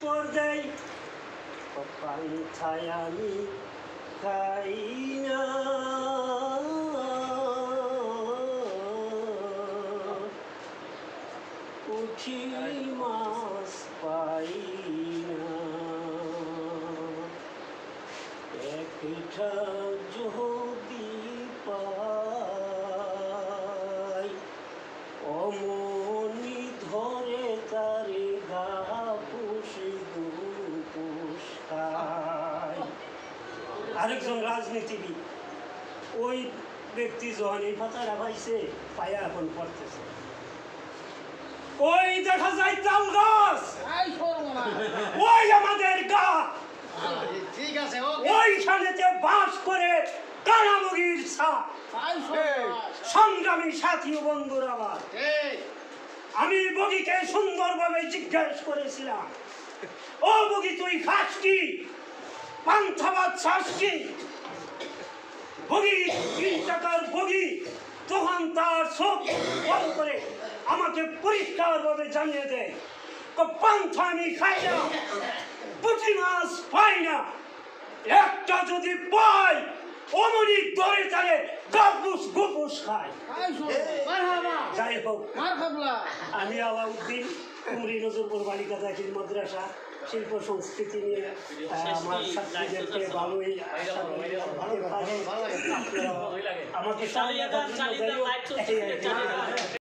উত্তর দেই পান্থায় আমি খাই না, পুঁটি মাছ পাই না, একটা যদি পাই অমনি ধরে তারে গা পুষি গুপুস খাই। আরেকজন রাজনীতিবিদ, ওই ব্যক্তি যখন এই পাতাটা পাইছে পায়া এখন পড়তেছে, ওই দেখা যায় তাল গাছ, ওই আমাদের গা, ঠিক আছে, ওইখানেতে বাস করে কানামুগির ছাপ। সংগ্রামী সাথী ও বন্ধুরা, আমার আমি বগিকে সুন্দরভাবে জিজ্ঞেস করেছিলাম, ও বগি তুই খাস কি, পান্থাবাদ খাস কি? বগি 3 টাকার বগি তখন তার চোখ বড় করে আমাকে পরিষ্কারভাবে জানিয়ে দেয়, পান্থা আমি খাই না, পুঁটি মাছ পাই না, একটা যদি পাই অমনি ধরে তারে গাপুস গুপুস খায়। যাই হোক, আমি আলাউদ্দিন কুমরি নজরপুর বালিকা দাখিল মাদ্রাসা শিল্প সংস্কৃতি নিয়ে আমার ছাত্রীদেরকে ভালোই আমাকে